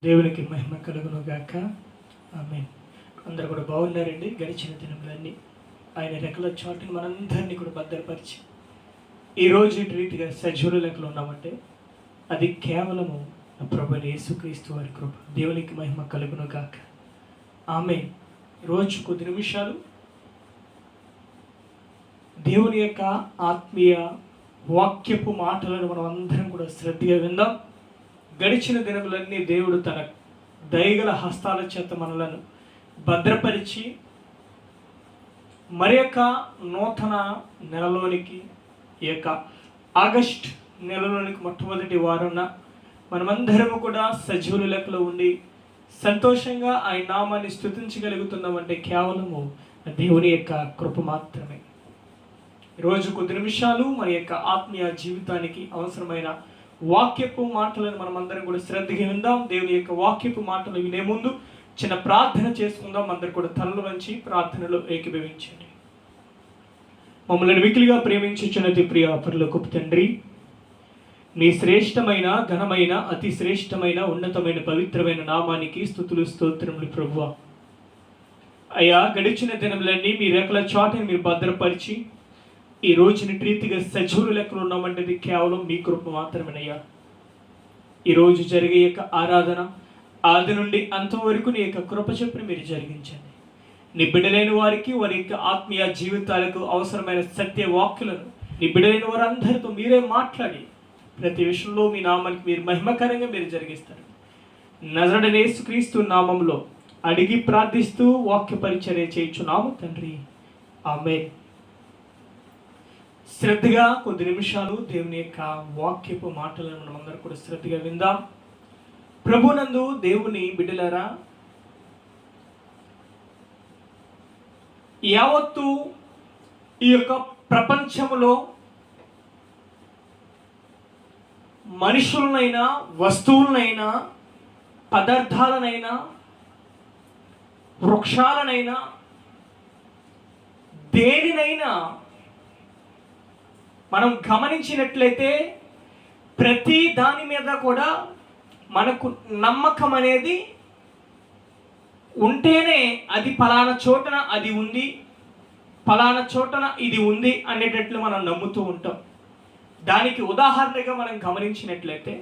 దేవునికి మహిమ కలుగును గాక. ఆమేన్. అందరూ కూడా బాగున్నారండి. గడిచిన దినములన్నీ ఆయన రెక్కల చాటుని మనందరినీ కూడా భద్రపరిచి ఈరోజు ఇటు రీతిగా సజీవుల లెక్కలు ఉన్నామంటే అది కేవలము నా ప్రభువైన యేసుక్రీస్తు వారి కృప. దేవునికి మహిమ కలుగును గాక. ఆమేన్. రోజు కొద్ది నిమిషాలు దేవుని యొక్క ఆత్మీయ వాక్యపు మాటలను మనం అందరం కూడా శ్రద్ధగా విందాం. గడిచిన దినములన్నీ దేవుడు తన దయగల హస్తాల చేత మనలను భద్రపరిచి మరి యొక్క నూతన నెలలోనికి ఈ యొక్క ఆగస్ట్ నెలలోనికి మొట్టమొదటి వారున మనమందరము కూడా సజీవుల లెక్కలో ఉండి సంతోషంగా ఆయన నామాన్ని స్తుతించగలుగుతున్నామంటే కేవలము దేవుని యొక్క కృప మాత్రమే. ఈరోజు కొద్ది నిమిషాలు మన యొక్క ఆత్మీయ జీవితానికి అవసరమైన వాక్యపు మాటలను మనమందరం కూడా శ్రద్ధగా విందాం. దేవుని యొక్క వాక్యపు మాటలు వినే ముందు చిన్న ప్రార్థన చేసుకుందాం. అందరు కూడా తలలు వంచి ప్రార్థనలో ఏకీభవించండి. మమ్మల్ని మిక్కిలిగా ప్రేమించుచున్నది ప్రియ పరలోకపు తండ్రి, మీ శ్రేష్టమైన ఘనమైన అతి శ్రేష్టమైన ఉన్నతమైన పవిత్రమైన నామానికి స్తుతులు స్తోత్రములు ప్రభువా. అయ్యా, గడిచిన దినములన్నీ మీ రెక్కల చాటుని మీరు భద్రపరిచి ఈ రోజుని రీతిగా సజీవుల లెక్కలు ఉన్నామంటే కేవలం మీ కృప మాత్రమేనయ్యా. ఈరోజు జరిగే యొక్క ఆరాధన ఆది నుండి అంతం వరకు నీ యొక్క కృప చొప్పున మీరు జరిగించండి. నీ బిడ్డలైన వారికి వారి యొక్క ఆత్మీయ జీవితాలకు అవసరమైన సత్య వాక్యులను నీ బిడ్డలైన వారందరితో మీరే మాట్లాడి ప్రతి విషయంలో మీ నామానికి మీరు మహిమకరంగా మీరు జరిగిస్తారు. నజరేయుడైన యేసుక్రీస్తు నామంలో అడిగి ప్రార్థిస్తూ వాక్య పరిచర్య చేయుచున్నాము తండ్రి. ఆమేన్. శ్రద్ధగా కొద్ది నిమిషాలు దేవుని యొక్క వాక్యపు మాటలను మనం అందరూ కూడా శ్రద్ధగా విందాం. ప్రభునందు దేవుని బిడ్డలారా, యావత్తు ఈ యొక్క ప్రపంచంలో మనుషులనైనా వస్తువులనైనా పదార్థాలనైనా వృక్షాలనైనా దేనినైనా మనం గమనించినట్లయితే ప్రతి దాని మీద కూడా మనకు నమ్మకం అనేది ఉంటేనే అది ఫలానా చోటన అది ఉంది, ఫలానా చోటన ఇది ఉంది అనేటట్లు మనం నమ్ముతూ ఉంటాం. దానికి ఉదాహరణగా మనం గమనించినట్లయితే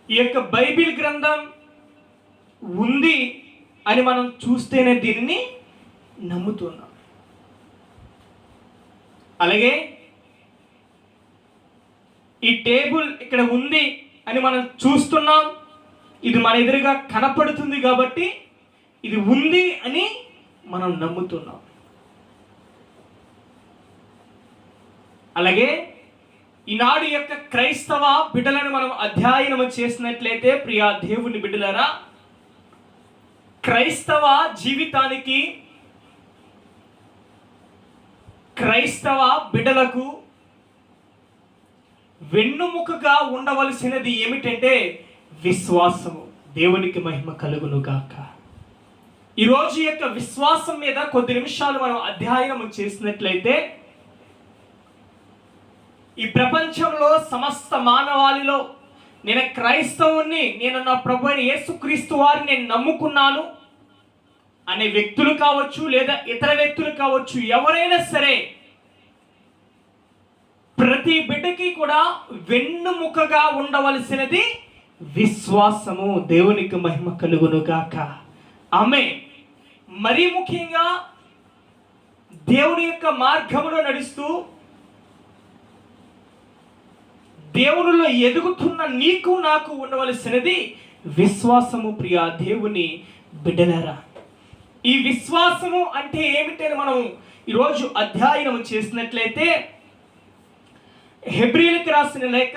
ఈ యొక్క బైబిల్ గ్రంథం ఉంది అని మనం చూస్తేనే దీనిని నమ్ముతున్నాం. అలాగే ఈ టేబుల్ ఇక్కడ ఉంది అని మనం చూస్తున్నాం, ఇది మన ఎదురుగా కనపడుతుంది కాబట్టి ఇది ఉంది అని మనం నమ్ముతున్నాం. అలాగే ఈనాడు యొక్క క్రైస్తవ బిడ్డలను మనం అధ్యయనం చేసినట్లయితే ప్రియా దేవుని బిడ్డలారా, క్రైస్తవ జీవితానికి క్రైస్తవ బిడ్డలకు వెన్నుముకగా ఉండవలసినది ఏమిటంటే విశ్వాసము. దేవునికి మహిమ కలుగును గాక. ఈరోజు యొక్క విశ్వాసం మీద కొద్ది నిమిషాలు మనం అధ్యయనం చేసినట్లయితే ఈ ప్రపంచంలో సమస్త మానవాళిలో నేను క్రైస్తవుని, నేను నా ప్రభువైన యేసుక్రీస్తు వారిని నేను నమ్ముకున్నాను అనే వ్యక్తులు కావచ్చు లేదా ఇతర వ్యక్తులు కావచ్చు, ఎవరైనా సరే ప్రతి బిడ్డకి కూడా వెన్నుముకగా ఉండవలసినది విశ్వాసము. దేవునికి మహిమ కలుగును గాక. ఆమేన్. మరీ ముఖ్యంగా దేవుని యొక్క మార్గములో నడుస్తూ దేవునిలో ఎదుగుతున్న నీకు నాకు ఉండవలసినది విశ్వాసము. ప్రియా దేవుని బిడ్డలారా, ఈ విశ్వాసము అంటే ఏమిటని మనం ఈరోజు అధ్యయనం చేసినట్లయితే హెబ్రీయులకు రాసిన లేఖ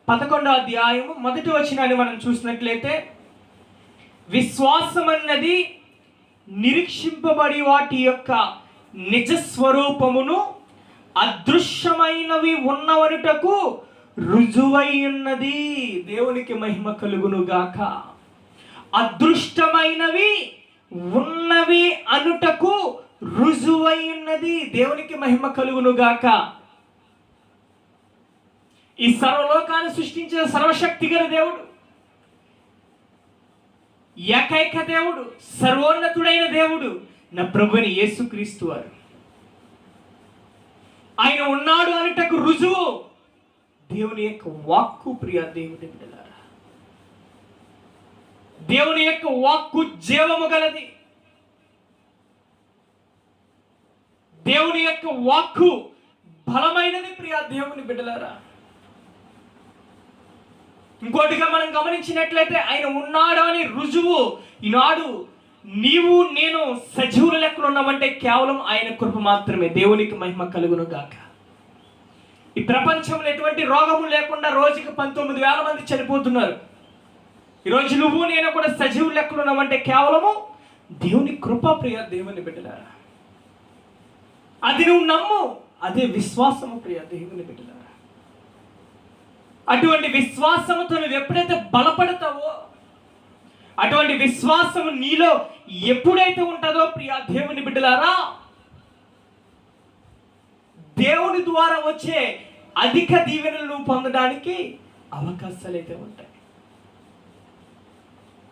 11వ అధ్యాయము 1వ వచనాన్ని మనం చూసినట్లయితే విశ్వాసం అన్నది నిరీక్షింపబడి వాటి యొక్క నిజ స్వరూపమును అదృశ్యమైనవి ఉన్నవనుటకు రుజువై ఉన్నది. దేవునికి మహిమ కలుగును గాక. అదృష్టమైనవి ఉన్నవి అనుటకు రుజువై ఉన్నది. దేవునికి మహిమ కలుగును గాక. ఈ సర్వలోకాన్ని సృష్టించిన సర్వశక్తి గల దేవుడు, ఏకైక దేవుడు, సర్వోన్నతుడైన దేవుడు నా ప్రభుని యేసుక్రీస్తు వారు. ఆయన ఉన్నాడు అనేటకు రుజువు దేవుని యొక్క వాక్కు. ప్రియ దేవుని బిడ్డలారా, దేవుని యొక్క వాక్కు జీవము గలది. దేవుని యొక్క వాక్కు బలమైనది. ప్రియ దేవుని బిడ్డలారా, ఇంకోటిగా మనం గమనించినట్లయితే ఆయన ఉన్నాడు అని రుజువు ఈనాడు నీవు నేను సజీవుల లెక్కలు ఉన్నామంటే కేవలం ఆయన కృప మాత్రమే. దేవునికి మహిమ కలుగును గాక. ఈ ప్రపంచంలో ఎటువంటి రోగము లేకుండా రోజుకి 19,000 మంది చనిపోతున్నారు. ఈరోజు నువ్వు నేను కూడా సజీవుల లెక్కలు ఉన్నామంటే కేవలము దేవుని కృప. ప్రియ దేవుని బిడ్డలారా, అది నువ్వు నమ్ము, అదే విశ్వాసము. ప్రియ దేవుని బిడ్డలారా, అటువంటి విశ్వాసముతో నువ్వు ఎప్పుడైతే బలపడతావో, అటువంటి విశ్వాసము నీలో ఎప్పుడైతే ఉంటుందో ప్రియ దేవుని బిడ్డలారా, దేవుని ద్వారా వచ్చే అధిక దీవెనలు నువ్వు పొందడానికి అవకాశాలు అయితే ఉంటాయి.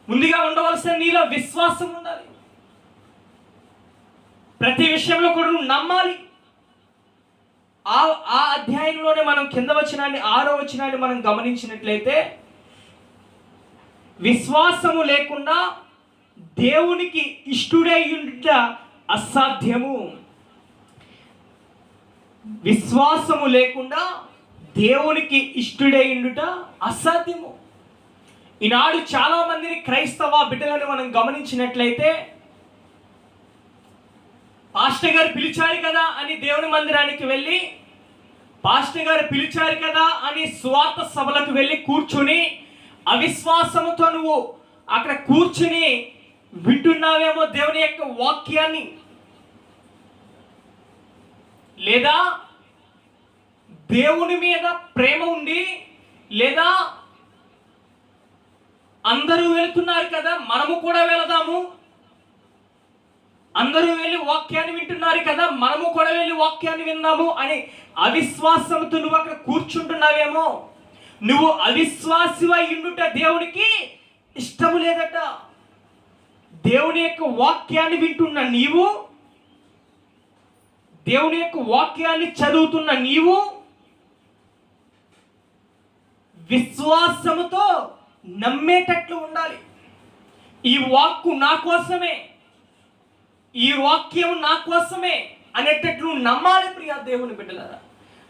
ముందుగా ఉండవలసిన నీలో విశ్వాసం ఉండాలి. ప్రతి విషయంలో కూడా నువ్వు నమ్మాలి. ఆ అధ్యాయంలోనే మనం కింద వచనాన్ని 6వ వచనాన్ని మనం గమనించినట్లయితే, విశ్వాసము లేకుండా దేవునికి ఇష్టుడై ఉండుట అసాధ్యము. విశ్వాసము లేకుండా దేవునికి ఇష్టుడై ఉండుట అసాధ్యము. ఈనాడు చాలా మందిని క్రైస్తవ బిడ్డలను మనం గమనించినట్లయితే, పాస్టర్ గారు పిలిచారు కదా అని దేవుని మందిరానికి వెళ్ళి, పాస్టర్ గారు పిలిచారు కదా అని స్వార్థ సభలకు వెళ్ళి కూర్చుని అవిశ్వాసముతో నువ్వు అక్కడ కూర్చుని వింటున్నావేమో దేవుని యొక్క వాక్యాన్ని. లేదా దేవుని మీద ప్రేమ ఉండి, లేదా అందరూ వెళ్తున్నారు కదా మనము కూడా వెళదాము, అందరూ వెళ్ళి వాక్యాన్ని వింటున్నారు కదా మనము కూడా వెళ్ళి వాక్యాన్ని విందాము అని అవిశ్వాసంతో నువ్వు అక్కడ కూర్చుంటున్నావేమో. నువ్వు అవిశ్వాసివై ఉండుట దేవునికి ఇష్టము లేదట. దేవుని యొక్క వాక్యాన్ని వింటున్న నీవు, దేవుని యొక్క వాక్యాన్ని చదువుతున్న నీవు విశ్వాసముతో నమ్మేటట్లు ఉండాలి. ఈ వాక్కు నా కోసమే, ఈ వాక్యం నా కోసమే అనేటట్లు నమ్మాలి. ప్రియ దేవుని బిడ్డలారా,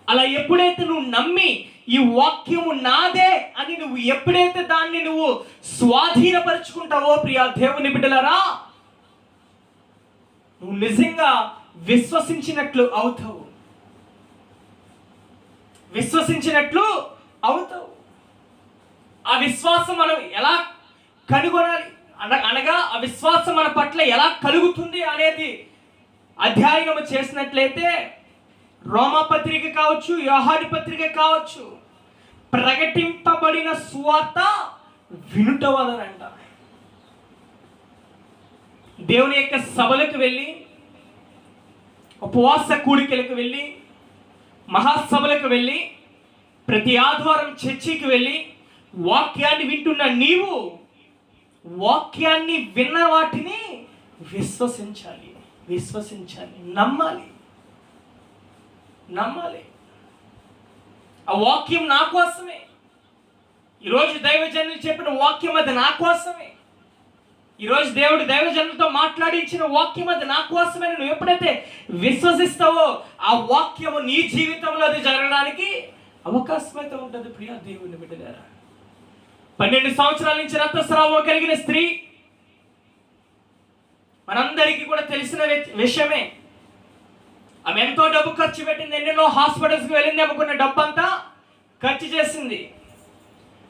అలా ఎప్పుడైతే నువ్వు నమ్మి ఈ వాక్యము నాదే అని నువ్వు ఎప్పుడైతే దాన్ని నువ్వు స్వాధీనపరుచుకుంటావో ప్రియ దేవుని బిడ్డలారా, నువ్వు నిజంగా విశ్వసించినట్లు అవుతావు. విశ్వసించినట్లు అవుతావు. ఆ విశ్వాసం మనం ఎలా కనుగొనాలి అనగా ఆ విశ్వాసం మన పట్ల ఎలా కలుగుతుంది అనేది అధ్యయనం చేసినట్లయితే, రోమపత్రిక కావచ్చు, యోహాను పత్రిక కావచ్చు, ప్రకటింపబడిన సువార్త వినుట వలనంట. దేవుని యొక్క సభలకు వెళ్ళి, ఉపవాస కూడికలకు వెళ్ళి, మహాసభలకు వెళ్ళి, ప్రతి ఆదివారం చర్చికి వెళ్ళి వాక్యాన్ని వింటున్న నీవు వాక్యాన్ని విన్న వాటిని విశ్వసించాలి, నమ్మాలి. ఆ వాక్యం నా కోసమే. ఈరోజు దైవజనులు చెప్పిన వాక్యం అది నా కోసమే. ఈరోజు దేవుడు దైవజనులతో మాట్లాడించిన వాక్యం అది నా కోసమే. నువ్వు ఎప్పుడైతే విశ్వసిస్తావో ఆ వాక్యము నీ జీవితంలో అది జరగడానికి అవకాశం అయితే ఉంటుంది. ప్రియ దేవుని బిడ్డలారా, 12 సంవత్సరాల నుంచి రక్తస్రావం కలిగిన స్త్రీ మనందరికీ కూడా తెలిసిన విషయమే. ఆమె ఎంతో డబ్బు ఖర్చు పెట్టింది, ఎన్నెన్నో హాస్పిటల్స్కి వెళ్ళింది, అమ్ముకున్న డబ్బు అంతా ఖర్చు చేసింది.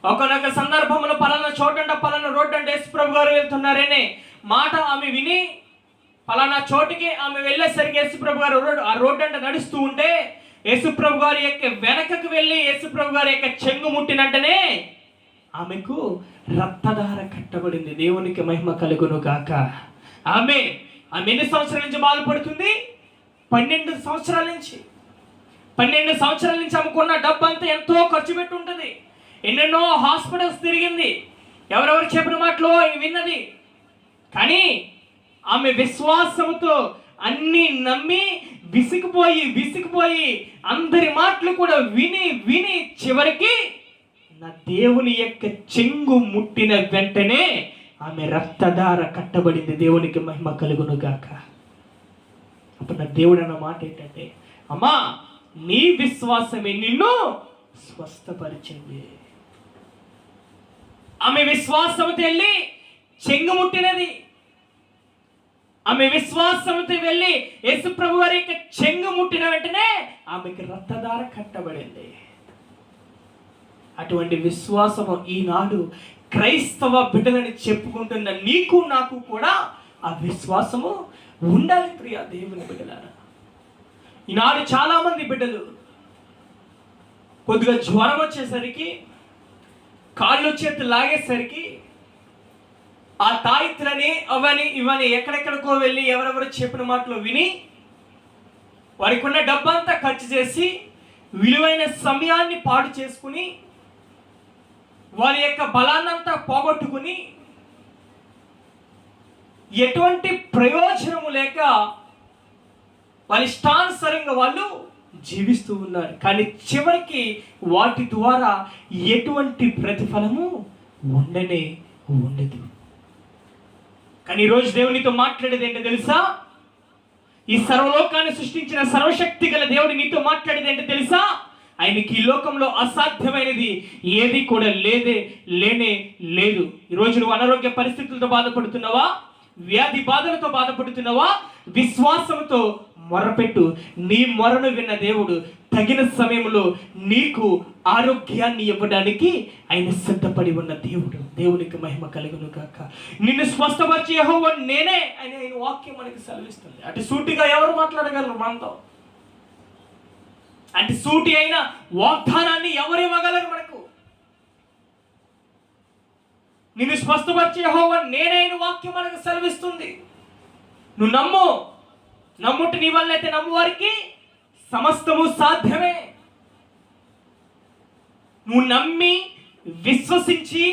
ఒకనొక సందర్భంలో పలానా చోటంట పలానా రోడ్డు అంటే యేసుప్రభు గారు వెళ్తున్నారనే మాట ఆమె విని పలానా చోటుకి ఆమె వెళ్ళేసరికి యేసుప్రభు గారు ఆ రోడ్డు అంటే నడుస్తూ ఉంటే యేసుప్రభు గారి యొక్క వెనకకు వెళ్ళి యేసుప్రభు గారి యొక్క చెంగు ముట్టినంటనే ఆమెకు రక్తధార కట్టబడింది. దేవునికి మహిమ కలుగును గాక. ఆమె ఎన్ని సంవత్సరాల నుంచి బాధపడుతుంది? 12 సంవత్సరాల నుంచి. 12 సంవత్సరాల నుంచి ఆమెకున్న డబ్బు అంతా ఎంతో ఖర్చు పెట్టి ఉంటుంది. ఎన్నెన్నో హాస్పిటల్స్ తిరిగింది, ఎవరెవరు చెప్పిన మాటలు విన్నది. కానీ ఆమె విశ్వాసముతో అన్నీ నమ్మి విసిగిపోయి అందరి మాటలు కూడా విని చివరికి నా దేవుని యొక్క చెంగు ముట్టిన వెంటనే ఆమె రక్తధార కట్టబడింది. దేవునికి మహిమ కలుగును గాక. అప్పుడు నా దేవుడు అన్న మాట ఏంటంటే, అమ్మా నీ విశ్వాసమే నిన్ను స్వస్థపరిచింది. ఆమె విశ్వాసంతో వెళ్ళి చెంగు ముట్టినది. ఆమె విశ్వాసంతో వెళ్ళి యేసు ప్రభు వారి యొక్క చెంగు ముట్టిన వెంటనే ఆమెకి రక్తధార కట్టబడింది. అటువంటి విశ్వాసము ఈనాడు క్రైస్తవ బిడ్డలని చెప్పుకుంటున్న నీకు నాకు కూడా ఆ విశ్వాసము ఉండాలి ప్రియ దేవుని బిడ్డలారా. ఈనాడు చాలా మంది బిడ్డలు కొద్దిగా జ్వరం వచ్చేసరికి, కాళ్ళు చేతులు లాగేసరికి ఆ తాయిత్లని అవని ఇవని ఎక్కడెక్కడికో వెళ్ళి ఎవరెవరు చెప్పిన మాటలు విని వారికి ఉన్న డబ్బంతా ఖర్చు చేసి విలువైన సమయాన్ని పాడు చేసుకుని వారి యొక్క బలాన్నంతా పోగొట్టుకుని ఎటువంటి ప్రయోజనము లేక వాళ్ళ ఇష్టానుసారంగా వాళ్ళు జీవిస్తూ ఉన్నారు. కానీ చివరికి వాటి ద్వారా ఎటువంటి ప్రతిఫలము ఉండదు. కానీ ఈరోజు దేవునితో మాట్లాడేది ఏంటో తెలుసా? ఈ సర్వలోకాన్ని సృష్టించిన సర్వశక్తి గల దేవుడు నీతో మాట్లాడేది ఏంటో తెలుసా? ఆయనకి ఈ లోకంలో అసాధ్యమైనది ఏది కూడా లేనే లేదు. ఈరోజు నువ్వు అనారోగ్య పరిస్థితులతో బాధపడుతున్నావా? వ్యాధి బాధలతో బాధపడుతున్నావా? విశ్వాసంతో మొరపెట్టు. నీ మొరను విన్న దేవుడు తగిన సమయంలో నీకు ఆరోగ్యాన్ని ఇవ్వడానికి ఆయన సిద్ధపడి ఉన్న దేవుడు. దేవునికి మహిమ కలుగును గాక. నిన్ను స్వస్థపరిచే యెహోవా నేనే అని ఆయన వాక్యం మనకి సెలవిస్తుంది. అటు సూటిగా ఎవరు మాట్లాడగలరు మనతో? అంటే సూటి అయిన వాగ్దానాన్ని ఎవరు ఇవ్వగలరు మనకు? నిన్ను స్వస్థపరిచే యెహోవా నేనే అని వాక్యం మనకు సెలవిస్తుంది. నువ్వు నమ్ముట నీ వల్ల అయితే నమ్ము వారికి సమస్తము సాధ్యమే. నువ్వు నమ్మి విశ్వసించి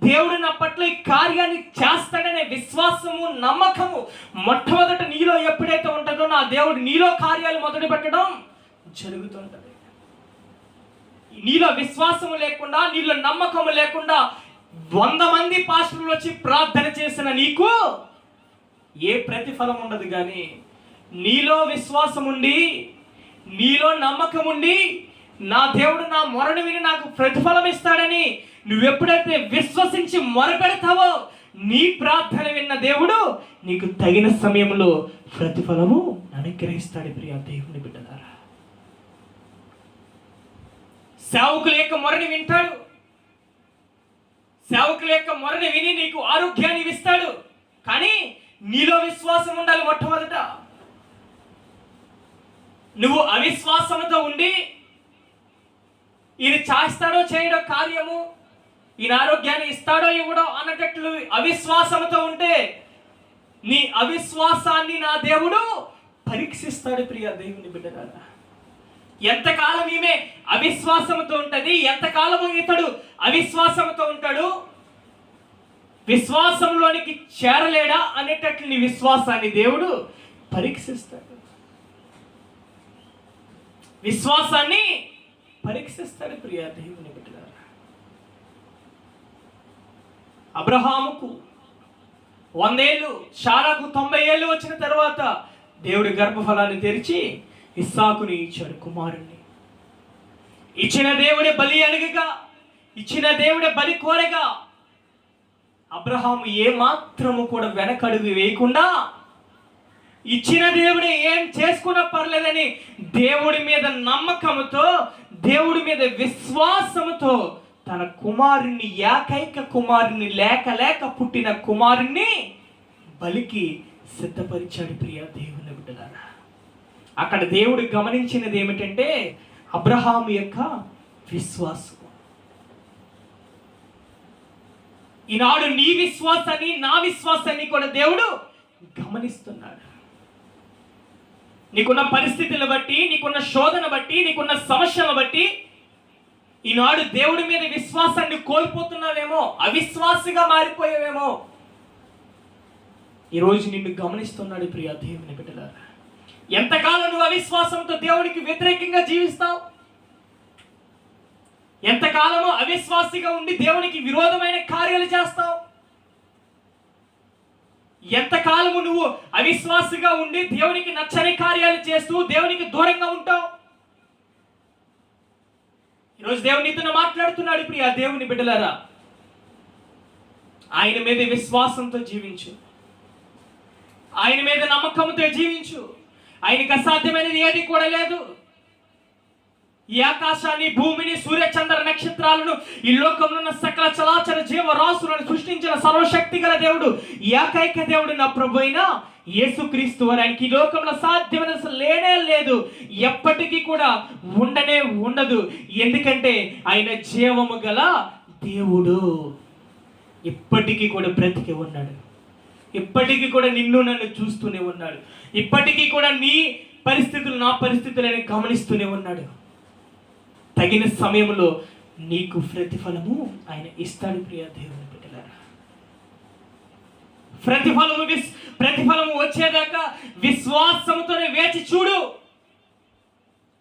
దేవుడు నా పట్ల ఈ కార్యాన్ని చేస్తాడనే విశ్వాసము నమ్మకము మొట్టమొదట నీలో ఎప్పుడైతే ఉంటుందో నా దేవుడు నీలో కార్యాలు మొదలు పెట్టడం జరుగుతుంటది. నీలో విశ్వాసము లేకుండా, నీలో నమ్మకము లేకుండా 100 మంది పాస్టర్లు వచ్చి ప్రార్థన చేసిన నీకు ఏ ప్రతిఫలం ఉండదు. కానీ నీలో విశ్వాసం ఉండి, నీలో నమ్మకం ఉండి, నా దేవుడు నా మొరను విని నాకు ప్రతిఫలం ఇస్తాడని నువ్వెప్పుడైతే విశ్వసించి మొరపెడతావో నీ ప్రార్థన విన్న దేవుడు నీకు తగిన సమయంలో ప్రతిఫలము అనుగ్రహిస్తాడు. ప్రియ దేవుని బిడ్డలారా, సేవకుల యొక్క మొరని వింటాడు. సేవకుల యొక్క మొరని విని నీకు ఆరోగ్యాన్ని ఇస్తాడు. కానీ నీలో విశ్వాసం ఉండాలి. మొట్టమొదట నువ్వు అవిశ్వాసంతో ఉండి ఈయన చేస్తాడో చేయడో కార్యము, ఈయన ఆరోగ్యాన్ని ఇస్తాడో ఇవ్వడో అన్నట్లు అవిశ్వాసంతో ఉంటే నీ అవిశ్వాసాన్ని నా దేవుడు పరీక్షిస్తాడు. ప్రియ దేవుని బిడ్డలారా, ఎంతకాలం ఈమె అవిశ్వాసంతో ఉంటుంది, ఎంతకాలము ఇతడు అవిశ్వాసంతో ఉంటాడు, విశ్వాసంలోనికి చేరలేడా అనేటట్లు నీ విశ్వాసాన్ని దేవుడు పరీక్షిస్తాడు. విశ్వాసాన్ని పరీక్షిస్తాడు. ప్రియ దేవుని బిడ్డలారా, అబ్రహాముకు 100 ఏళ్ళు, శారాకు 90 ఏళ్ళు వచ్చిన తర్వాత దేవుడి గర్భఫలాన్ని తెరిచి ఇస్సాకుని ఇచ్చాడు, కుమారుణ్ణి. ఇచ్చిన దేవుడే బలి అడుగగా, ఇచ్చిన దేవుడే బలి కోరగా అబ్రహాము ఏ మాత్రము కూడా వెనకడుగు వేయకుండా ఇచ్చిన దేవుడే ఏం చేసుకున్నా పర్లేదని దేవుడి మీద నమ్మకంతో, దేవుడి మీద విశ్వాసముతో తన కుమారుణ్ణి, ఏకైక కుమారుణ్ణి, లేక పుట్టిన కుమారుణ్ణి బలికి సిద్ధపరిచాడు. ప్రియ దేవుని బిడ్డలారా, అక్కడ దేవుడు గమనించినది ఏమిటంటే అబ్రహాము యొక్క విశ్వాసం. ఈనాడు నీ విశ్వాసాన్ని, నా విశ్వాసాన్ని కూడా దేవుడు గమనిస్తున్నాడు. నీకున్న పరిస్థితులను బట్టి, నీకున్న శోధన బట్టి, నీకున్న సమస్యలను బట్టి ఈనాడు దేవుడి మీద విశ్వాసాన్ని కోల్పోతున్నావేమో, అవిశ్వాసిగా మారిపోయావేమో. ఈరోజు నిన్ను గమనిస్తున్నాడు ప్రియ దేవుని బిడ్డలారా. ఎంతకాలం నువ్వు అవిశ్వాసంతో దేవునికి వ్యతిరేకంగా జీవిస్తావు? ఎంతకాలము అవిశ్వాసిగా ఉండి దేవునికి విరోధమైన కార్యాలు చేస్తావు? ఎంతకాలము నువ్వు అవిశ్వాసిగా ఉండి దేవునికి నచ్చని కార్యాలు చేస్తూ దేవునికి దూరంగా ఉంటావు? ఈరోజు దేవుని నీతో మాట్లాడుతున్నాడు ప్రియ దేవుని బిడ్డలారా. ఆయన మీద విశ్వాసంతో జీవించు, ఆయన మీద నమ్మకంతో జీవించు. ఆయనకు అసాధ్యమైనది ఏది కూడా లేదు. ఈ ఆకాశాన్ని, భూమిని, సూర్య చంద్ర నక్షత్రాలను, ఈ లోకంలో ఉన్న సకల చరాచర జీవరాశులను సృష్టించిన సర్వశక్తి గల దేవుడు, ఏకైక దేవుడు నా ప్రభు అయిన యేసుక్రీస్తు వారు. ఆయనకి ఈ లోకంలో సాధ్యమైన లేనే లేదు, ఎప్పటికీ కూడా ఉండనే ఉండదు. ఎందుకంటే ఆయన జీవము గల దేవుడు. ఇప్పటికీ కూడా బ్రతికి ఉన్నాడు. ఇప్పటికీ కూడా నిన్ను నన్ను చూస్తూనే ఉన్నాడు. ఇప్పటికీ కూడా నీ పరిస్థితులు, నా పరిస్థితులను గమనిస్తూనే ఉన్నాడు. తగిన సమయంలో నీకు ప్రతిఫలము ఆయన ఇస్తాడు ప్రియ దేవుని బిడ్డలారా. ప్రతిఫలము వచ్చేదాకా విశ్వాసంతోనే వేచి చూడు.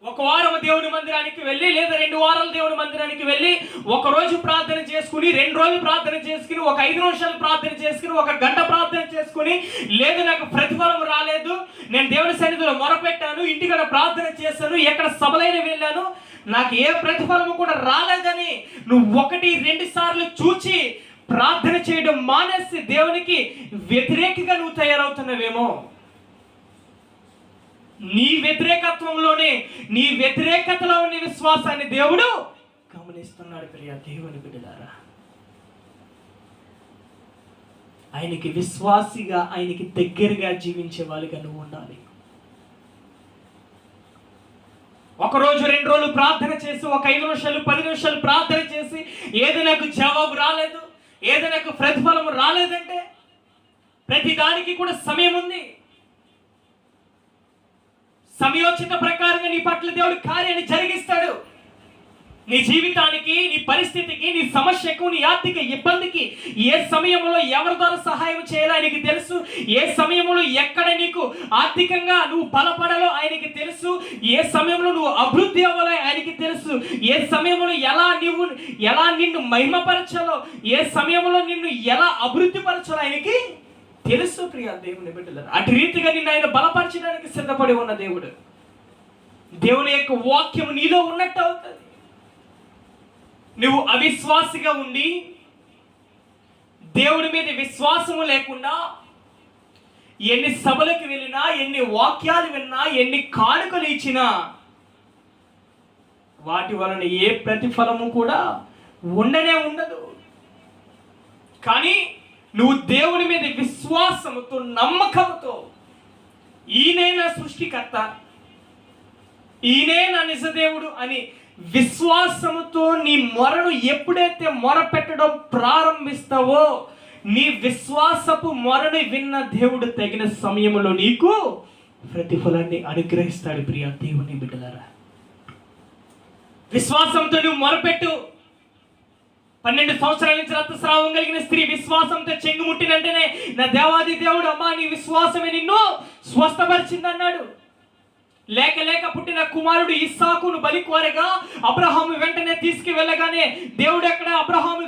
ఒక వారం దేవుని మందిరానికి వెళ్ళి, లేదా 2 వారాలు దేవుని మందిరానికి వెళ్ళి, ఒక రోజు ప్రార్థన చేసుకుని, 2 రోజులు ప్రార్థన చేసుకుని, ఒక 5 నిమిషాలు ప్రార్థన చేసుకుని, 1 గంట ప్రార్థన చేసుకుని, లేదు నాకు ప్రతిఫలం రాలేదు, నేను దేవుని సన్నిధిలో మొరపెట్టాను, ఇంటికడ ప్రార్థన చేశాను, ఎక్కడ సభలైన వెళ్ళాను, నాకు ఏ ప్రతిఫలము కూడా రాలేదని నువ్వు 1-2 సార్లు చూచి ప్రార్థన చేయడం మానేసి దేవునికి వ్యతిరేకంగా నువ్వు తయారవుతున్నావేమో. నీ వ్యతిరేకత్వంలోనే, నీ వ్యతిరేకతలో ఉన్న విశ్వాసాన్ని దేవుడు గమనిస్తున్నాడు ప్రియ దేవుని బిడ్డలారా. ఆయనకి విశ్వాసిగా, ఆయనకి దగ్గరగా జీవించే వాళ్ళుగా నువ్వు ఉండాలి. 1 రోజు 2 రోజులు ప్రార్థన చేసి, ఒక 5 నిమిషాలు 10 నిమిషాలు ప్రార్థన చేసి, ఏది నాకు జవాబు రాలేదు, ఏది నాకు ప్రతిఫలం రాలేదంటే, ప్రతి దానికి కూడా సమయం ఉంది. సమయోచిత ప్రకారంగా నీ పట్ల దేవుడు కార్యాన్ని జరిగిస్తాడు. నీ జీవితానికి, నీ పరిస్థితికి, నీ సమస్యకు, నీ ఆర్థిక ఇబ్బందికి ఏ సమయంలో ఎవరి ద్వారా సహాయం చేయాలో ఆయనకి తెలుసు. ఏ సమయంలో ఎక్కడ నీకు ఆర్థికంగా నువ్వు బలపడాలో ఆయనకి తెలుసు. ఏ సమయంలో నువ్వు అభివృద్ధి అవ్వాలో ఆయనకి తెలుసు. ఏ సమయంలో ఎలా నిన్ను మహిమపరచాలో, ఏ సమయంలో నిన్ను ఎలా అభివృద్ధి పరచాలో ఆయనకి తెలుసు ప్రియ దేవుని బిడ్డలారా. అటు రీతిగా నిన్ను ఆయన బలపరచడానికి సిద్ధపడి ఉన్న దేవుడు. దేవుని యొక్క వాక్యం నీలో ఉన్నట్టు అవుతుంది. నువ్వు అవిశ్వాసిగా ఉండి, దేవుడి మీద విశ్వాసము లేకుండా ఎన్ని సభలకు వెళ్ళినా, ఎన్ని వాక్యాలు విన్నా, ఎన్ని కానుకలు ఇచ్చినా వాటి వలన ఏ ప్రతిఫలము కూడా ఉండనే ఉండదు. కానీ నువ్వు దేవుని మీద విశ్వాసముతో, నమ్మకంతో, ఈయనే నా సృష్టికర్త, ఈయనే నా నిజదేవుడు అని విశ్వాసముతో నీ మొరను ఎప్పుడైతే మొర పెట్టడం ప్రారంభిస్తావో, నీ విశ్వాసపు మొరను విన్న దేవుడు తగిన సమయంలో నీకు ప్రతిఫలాన్ని అనుగ్రహిస్తాడు ప్రియ దేవుని బిడ్డలారా. విశ్వాసంతో నువ్వు మొరపెట్టు. 12 సంవత్సరాల నుంచి రక్తస్రావం కలిగిన స్త్రీ విశ్వాసంతో చెంగుముట్టినంటేనే, నా దేవాది దేవుడు, అమ్మా నీ విశ్వాసమే నిన్ను స్వస్థపరిచింది అన్నాడు. లేక పుట్టిన కుమారుడు ఇస్సాకును బలి కోరగా అబ్రహాము వెంటనే తీసుకువెళ్ళగానే దేవుడు ఎక్కడ అబ్రహాము